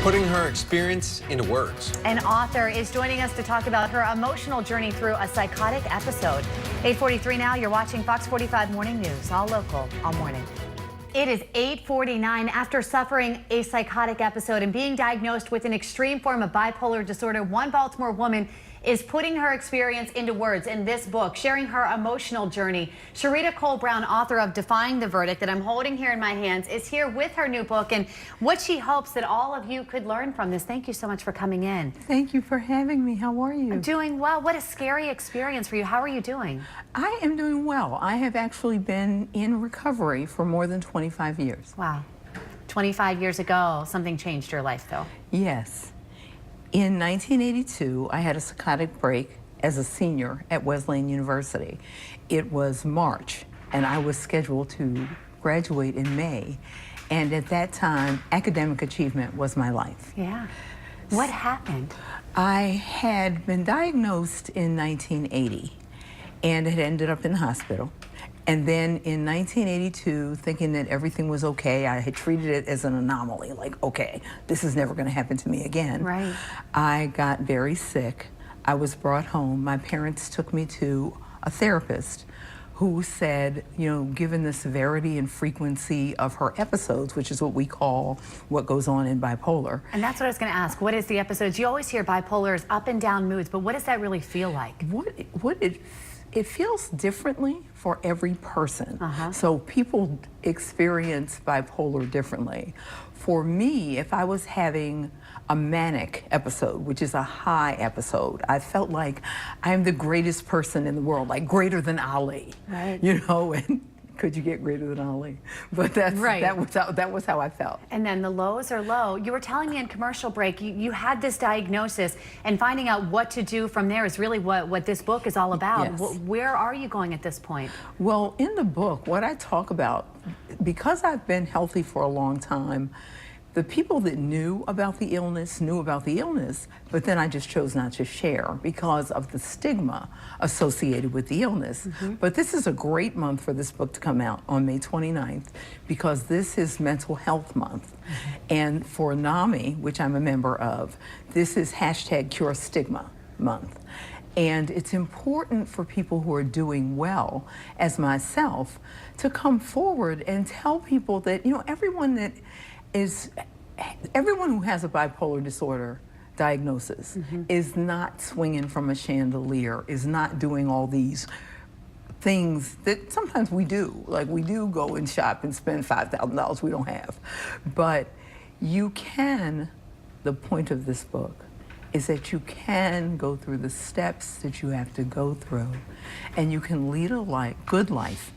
putting her experience into words. An author is joining us to talk about her emotional journey through a psychotic episode. 8:43 now, you're watching Fox 45 Morning News, all local, all morning. It is 8:49. After suffering a psychotic episode and being diagnosed with an extreme form of bipolar disorder, one Baltimore woman is putting her experience into words in this book, sharing her emotional journey. Charita Cole-Brown, author of Defying the Verdict, that I'm holding here in my hands, is here with her new book and what she hopes that all of you could learn from this. Thank you so much for coming in. Thank you for having me. How are you? I'm doing well. What a scary experience for you. How are you doing? I am doing well. I have actually been in recovery for more than 25 years. Wow. 25 years ago, something changed your life, though. Yes. In 1982, I had a psychotic break as a senior at Wesleyan University. It was March, and I was scheduled to graduate in May. And at that time, academic achievement was my life. Yeah. What happened? I had been diagnosed in 1980 and had ended up in the hospital. And then in 1982, thinking that everything was okay, I had treated it as an anomaly, like, okay, this is never going to happen to me again. Right. I got very sick. I was brought home. My parents took me to a therapist who said, you know, given the severity and frequency of her episodes, which is what we call what goes on in bipolar. And that's what I was going to ask. What is the episodes? You always hear bipolar is up and down moods, but what does that really feel like? It feels differently for every person. So people experience bipolar differently. For me, if I was having a manic episode, which is a high episode, I felt like I'm the greatest person in the world, like greater than Ali. Right. You know, and could you get greater than Ali? But that's right. that was how I felt. And then the lows are low. You were telling me in commercial break, you had this diagnosis, and finding out what to do from there is really what this book is all about. Yes. Where are you going at this point? Well, in the book, what I talk about, because I've been healthy for a long time, the people that knew about the illness, but then I just chose not to share because of the stigma associated with the illness. But this is a great month for this book to come out on May 29th because this is Mental Health Month. And for NAMI, which I'm a member of, this is #CureStigma Month. And it's important for people who are doing well, as myself, to come forward and tell people that, you know, everyone who has a bipolar disorder diagnosis is not swinging from a chandelier, is not doing all these things that sometimes we do. Like we do go and shop and spend $5,000 we don't have. But you can, the point of this book is that you can go through the steps that you have to go through and you can lead a good life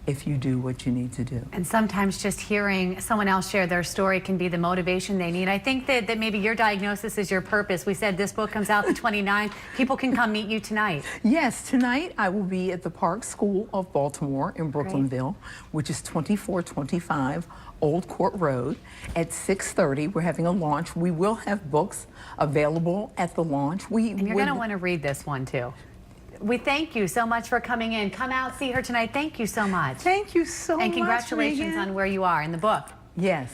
if you do what you need to do. And sometimes just hearing someone else share their story can be the motivation they need. I think that maybe your diagnosis is your purpose. We said this book comes out the 29th. People can come meet you tonight. Yes, tonight I will be at the Park School of Baltimore in Brooklynville, which is 2425 Old Court Road at 6:30. We're having a launch. We will have books available at the launch. And you're going to want to read this one too. We thank you so much for coming in. Come out, see her tonight. Thank you so much. Thank you so much. And congratulations on where you are in the book. Yes.